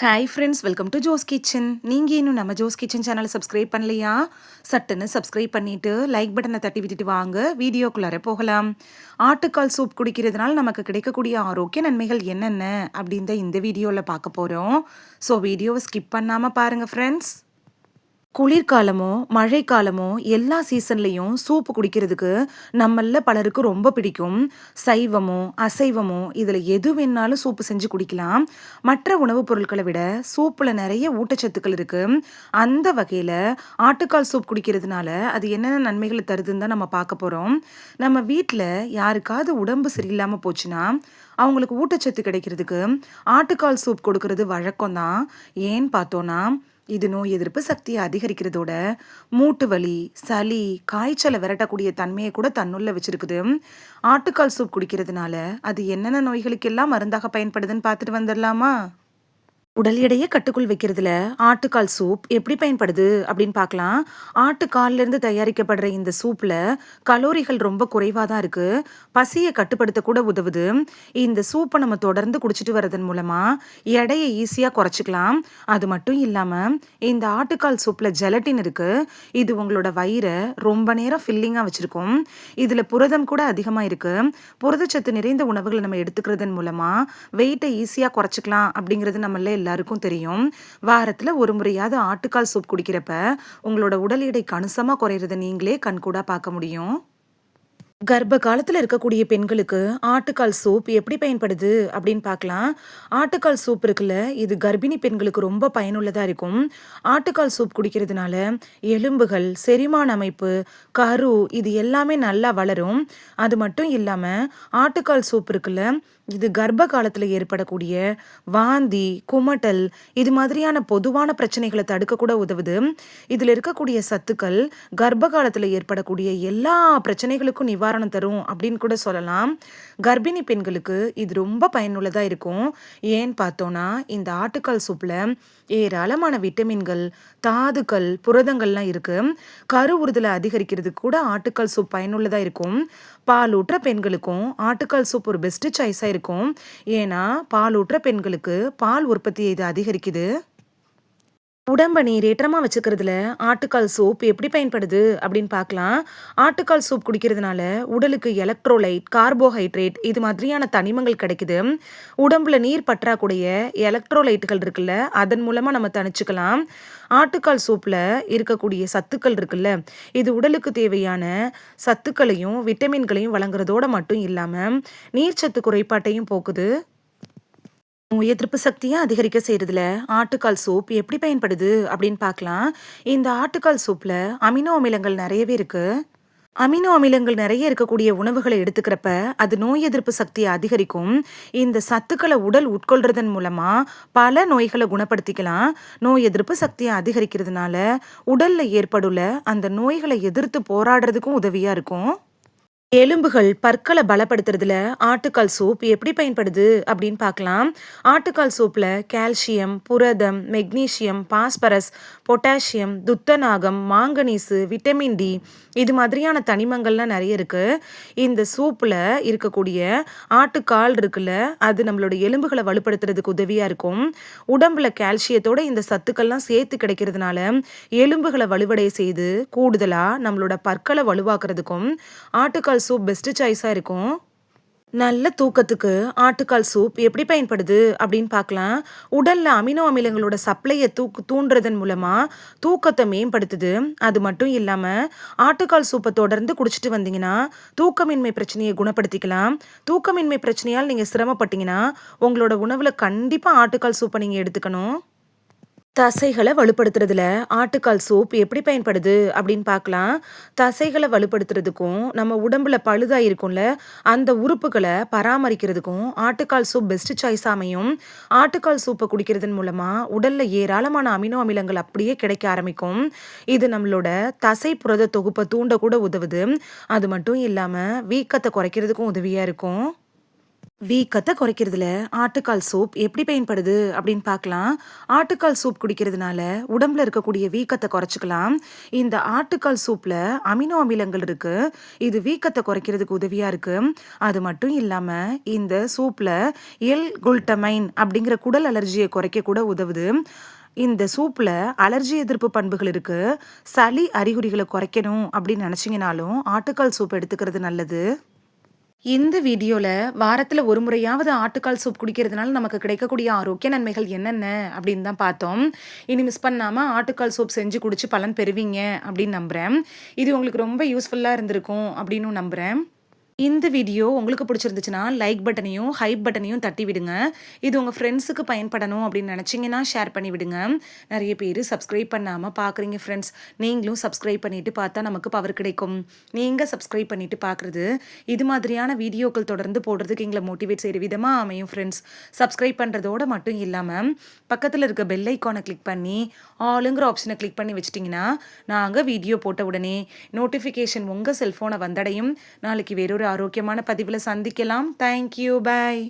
Hi friends, welcome to Jo's kitchen. நீங்கள் இன்னும் நம்ம ஜோஸ் கிச்சன் சேனலை சப்ஸ்கிரைப் பண்ணலையா? சட்டுன்னு சப்ஸ்கிரைப் பண்ணிவிட்டு லைக் பட்டனை தட்டி விட்டுட்டு வாங்க வீடியோக்குள்ளார போகலாம். ஆட்டுக்கால் சூப் குடிக்கிறதுனால நமக்கு கிடைக்கக்கூடிய ஆரோக்கிய நன்மைகள் என்னென்ன அப்படின்னு தான் இந்த வீடியோவில் பார்க்க போகிறோம். ஸோ வீடியோவை ஸ்கிப் பண்ணாமல் பாருங்கள் ஃப்ரெண்ட்ஸ். குளிர்காலமோ மழைக்காலமோ எல்லா சீசன்லேயும் சூப்பு குடிக்கிறதுக்கு நம்மள பலருக்கு ரொம்ப பிடிக்கும். சைவமோ அசைவமோ இதில் எது வேணாலும் சூப்பு செஞ்சு குடிக்கலாம். மற்ற உணவுப் பொருட்களை விட சூப்பில் நிறைய ஊட்டச்சத்துக்கள் இருக்குது. அந்த வகையில் ஆட்டுக்கால் சூப் குடிக்கிறதுனால அது என்னென்ன நன்மைகளை தருதுன்னு தான் நம்ம பார்க்க போகிறோம். நம்ம வீட்டில் யாருக்காவது உடம்பு சரியில்லாமல் போச்சுன்னா அவங்களுக்கு ஊட்டச்சத்து கிடைக்கிறதுக்கு ஆட்டுக்கால் சூப் கொடுக்கறது வழக்கம்தான். ஏன்னு பார்த்தோன்னா இது நோய் எதிர்ப்பு சக்தியை அதிகரிக்கிறதோட மூட்டு வலி, சளி, காய்ச்சலை விரட்டக்கூடிய தன்மையை கூட தன்னுள்ள வச்சிருக்குது. ஆட்டுக்கால் சூப் குடிக்கிறதுனால அது என்னென்ன நோய்களுக்கெல்லாம் மருந்தாக பயன்படுதுன்னு பார்த்துட்டு வந்துடலாமா? உடல் எடையை கட்டுக்குள் வைக்கிறதுல ஆட்டுக்கால் சூப் எப்படி பயன்படுது அப்படின்னு பார்க்கலாம். ஆட்டுக்கால்லேருந்து தயாரிக்கப்படுற இந்த சூப்பில் கலோரிகள் ரொம்ப குறைவாக தான் இருக்குது. பசியை கட்டுப்படுத்த கூட உதவுது. இந்த சூப்பை நம்ம தொடர்ந்து குடிச்சிட்டு வரதன் மூலமாக எடையை ஈஸியாக குறைச்சிக்கலாம். அது மட்டும் இல்லாமல் இந்த ஆட்டுக்கால் சூப்பில் ஜெலட்டின் இருக்குது. இது உங்களோட வயிறை ரொம்ப நேரம் ஃபில்லிங்காக வச்சுருக்கும். இதில் புரதம் கூட அதிகமாக இருக்குது. புரதச்சத்து நிறைந்த உணவுகளை நம்ம எடுத்துக்கிறதன் மூலமாக வெயிட்டை ஈஸியாக குறைச்சிக்கலாம் அப்படிங்கிறது நம்மள எல்லாருக்கும் தெரியும். வாரத்துல ஒரு முறையாவது ஆட்டுக்கால் சூப் குடிக்கிறப்ப உங்களோட உடல் எடை கணிசமா குறையிறத நீங்களே கண்கூடா பார்க்க முடியும். கர்ப்ப காலத்தில் இருக்கக்கூடிய பெண்களுக்கு ஆட்டுக்கால் சூப் எப்படி பயன்படுது அப்படின்னு பார்க்கலாம். ஆட்டுக்கால் சூப் இருக்குல்ல, இது கர்ப்பிணி பெண்களுக்கு ரொம்ப பயனுள்ளதாக இருக்கும். ஆட்டுக்கால் சூப் குடிக்கிறதுனால எலும்புகள், செரிமான அமைப்பு, கரு இது எல்லாமே நல்லா வளரும். அது மட்டும் இல்லாமல் ஆட்டுக்கால் சூப் இருக்குல்ல, இது கர்ப்ப காலத்தில் ஏற்படக்கூடிய வாந்தி, குமட்டல் இது மாதிரியான பொதுவான பிரச்சனைகளை தடுக்க கூட உதவுது. இதில் இருக்கக்கூடிய சத்துக்கள் கர்ப்ப காலத்தில் ஏற்படக்கூடிய எல்லா பிரச்சனைகளுக்கும் நிவாரணம் தரும் அப்படின்னு கூட சொல்லலாம். கர்ப்பிணி பெண்களுக்கு இது ரொம்ப பயனுள்ளதாக இருக்கும். ஏன்னு பார்த்தோன்னா இந்த ஆட்டுக்கால் சூப்பில் ஏராளமான விட்டமின்கள், தாதுக்கள், புரதங்கள்லாம் இருக்குது. கரு உறுதலை அதிகரிக்கிறதுக்கு கூட ஆட்டுக்கால் சூப் பயனுள்ளதாக இருக்கும். பாலூற்ற பெண்களுக்கும் ஆட்டுக்கால் சூப் ஒரு பெஸ்ட் சாய்ஸாக இருக்கும். ஏன்னா பாலூற்ற பெண்களுக்கு பால் உற்பத்தியை இது அதிகரிக்குது. உடம்ப நீரேற்றமாக வச்சுக்கிறதுல ஆட்டுக்கால் சூப் எப்படி பயன்படுது அப்படின்னு பார்க்கலாம். ஆட்டுக்கால் சூப் குடிக்கிறதுனால உடலுக்கு எலக்ட்ரோலைட், கார்போஹைட்ரேட் இது மாதிரியான தனிமங்கள் கிடைக்குது. உடம்புல நீர் பற்றாக்குடைய எலக்ட்ரோலைட்டுகள் இருக்குல்ல, அதன் மூலமாக நம்ம தணிச்சுக்கலாம். ஆட்டுக்கால் சூப்பில் இருக்கக்கூடிய சத்துக்கள் இருக்குல்ல, இது உடலுக்கு தேவையான சத்துக்களையும் விட்டமின்களையும் வழங்குறதோட மட்டும் இல்லாமல் நீர்ச்சத்து குறைபாட்டையும் போக்குது. நோய் எதிர்ப்பு சக்தியை அதிகரிக்க செய்யறதுல ஆட்டுக்கால் சூப் எப்படி பயன்படுது அப்படின்னு பார்க்கலாம். இந்த ஆட்டுக்கால் சூப்ல அமினோ அமிலங்கள் நிறையவே இருக்கு. அமினோ அமிலங்கள் நிறைய இருக்கக்கூடிய உணவுகளை எடுத்துக்கிறப்ப அது நோய் எதிர்ப்பு சக்தியை அதிகரிக்கும். இந்த சத்துக்களை உடல் உட்கொள்றதன் மூலமா பல நோய்களை குணப்படுத்திக்கலாம். நோய் எதிர்ப்பு சக்தியை அதிகரிக்கிறதுனால உடல்ல ஏற்படுள்ள அந்த நோய்களை எதிர்த்து போராடுறதுக்கும் உதவியா இருக்கும். எலும்புகள், பற்களை பலப்படுத்துறதுல ஆட்டுக்கால் சூப் எப்படி பயன்படுது அப்படின்னு பார்க்கலாம். ஆட்டுக்கால் சூப்பில் கால்சியம், புரதம், மெக்னீசியம், பாஸ்பரஸ், பொட்டாசியம், துத்தநாகம், மாங்கனீசு, விட்டமின் டி இது மாதிரியான தனிமங்கள்லாம் நிறைய இருக்குது. இந்த சூப்பில் இருக்கக்கூடிய ஆட்டுக்கால் இருக்குல்ல, அது நம்மளோட எலும்புகளை வலுப்படுத்துறதுக்கு உதவியாக இருக்கும். உடம்புல கால்சியத்தோட இந்த சத்துக்கள்லாம் சேர்த்து கிடைக்கிறதுனால எலும்புகளை வலுவடைய செய்து கூடுதலாக நம்மளோட பற்களை வலுவாக்குறதுக்கும் ஆட்டுக்கால் சூப் பெஸ்ட் சாய்ஸாக இருக்கும். நல்ல தூக்கத்துக்கு ஆட்டுக்கால் சூப் எப்படி பயன்படுது அப்படின்னு பார்க்கலாம். உடல்ல அமினோ அமிலங்களோட சப்ளையை தூண்டுறதன் மூலமா தூக்கத்தை மேம்படுத்துது. அது மட்டும் இல்லாம ஆட்டுக்கால் சூப்பை தொடர்ந்து குடிச்சிட்டு வந்தீங்கன்னா தூக்கமின்மை பிரச்சனையை குணப்படுத்திக்கலாம். தூக்கமின்மை பிரச்சனையால் நீங்க சிரமப்பட்டீங்கன்னா உங்களோட உணவுல கண்டிப்பா ஆட்டுக்கால் சூப்பை நீங்க எடுத்துக்கணும். தசைகளை வலுப்படுத்துறதுல ஆட்டுக்கால் சூப் எப்படி பயன்படுது அப்படின்னு பார்க்கலாம். தசைகளை வலுப்படுத்துறதுக்கும் நம்ம உடம்புல பழுதா இருக்கும்ல, அந்த உறுப்புகளை பராமரிக்கிறதுக்கும் ஆட்டுக்கால் சூப் பெஸ்ட் சாய்ஸ் அமையும். ஆட்டுக்கால் சூப்பை குடிக்கிறதன் மூலமா உடல்ல ஏராளமான அமினோ அமிலங்கள் அப்படியே கிடைக்க ஆரம்பிக்கும். இது நம்மளோட தசை புரத தொகுப்பை தூண்ட கூட உதவுது. அது மட்டும் இல்லாம வீக்கத்தை குறைக்கிறதுக்கும் உதவியா இருக்கும். வீக்கத்த குறைக்கிறதுல ஆட்டுக்கால் சூப் எப்படி பயன்படுது அப்படின்னு பார்க்கலாம். ஆட்டுக்கால் சூப் குடிக்கிறதுனால உடம்புல இருக்கக்கூடிய வீக்கத்த குறைச்சுக்கலாம். இந்த ஆட்டுக்கால் சூப்ல அமினோ அமிலங்கள் இருக்கு. இது வீக்கத்த குறைக்கிறதுக்கு உதவியா இருக்கு. அது மட்டும் இல்லாம இந்த சூப்ல குளுட்டமைன் அப்படிங்கிற குடல் அலர்ஜியை குறைக்க கூட உதவுது. இந்த சூப்ல அலர்ஜி எதிர்ப்பு பண்புகள் இருக்கு. சளி அறிகுறிகளை குறைக்கணும் அப்படின்னு நினைச்சீங்கனாலும் ஆட்டுக்கால் சூப் எடுத்துக்கிறது நல்லது. இந்த வீடியோல வாரத்துல ஒரு முறையாவது ஆட்டுக்கால் சூப் குடிக்கிறதுனால நமக்கு கிடைக்கக்கூடிய ஆரோக்கிய நன்மைகள் என்னென்ன அப்படின்னு தான் பார்த்தோம். இனி மிஸ் பண்ணாம ஆட்டுக்கால் சூப் செஞ்சு குடிச்சு பலன் பெறுவீங்க அப்படின்னு நம்புறேன். இது உங்களுக்கு ரொம்ப யூஸ்ஃபுல்லா இருந்திருக்கும் அப்படின்னு நம்புறேன். இந்த வீடியோ உங்களுக்கு பிடிச்சிருந்துச்சுன்னா லைக் பட்டனையும் ஹைப் பட்டனையும் தட்டி விடுங்க. இது உங்கள் ஃப்ரெண்ட்ஸுக்கு பயன்படணும் அப்படின்னு நினச்சிங்கன்னா ஷேர் பண்ணி விடுங்க. நிறைய பேர் சப்ஸ்கிரைப் பண்ணாமல் பார்க்குறீங்க ஃப்ரெண்ட்ஸ். நீங்களும் சப்ஸ்கிரைப் பண்ணிவிட்டு பார்த்தா நமக்கு பவர் கிடைக்கும். நீங்கள் சப்ஸ்கிரைப் பண்ணிவிட்டு பார்க்குறது இது மாதிரியான வீடியோக்கள் தொடர்ந்து போடுறதுக்கு எங்களை மோட்டிவேட் செய்கிற விதமாக அமையும் ஃப்ரெண்ட்ஸ். சப்ஸ்கிரைப் பண்ணுறதோடு மட்டும் இல்லாமல் பக்கத்தில் இருக்க பெல் ஐக்கானை கிளிக் பண்ணி ஆளுங்கிற ஆப்ஷனை கிளிக் பண்ணி வச்சிட்டிங்கன்னா நாங்கள் வீடியோ போட்ட உடனே நோட்டிஃபிகேஷன் உங்கள் செல்ஃபோனை வந்தடையும். நாளைக்கு வேறொரு ஆரோக்கியமான பதிவில் சந்திக்கலாம். தேங்க்யூ, பாய்.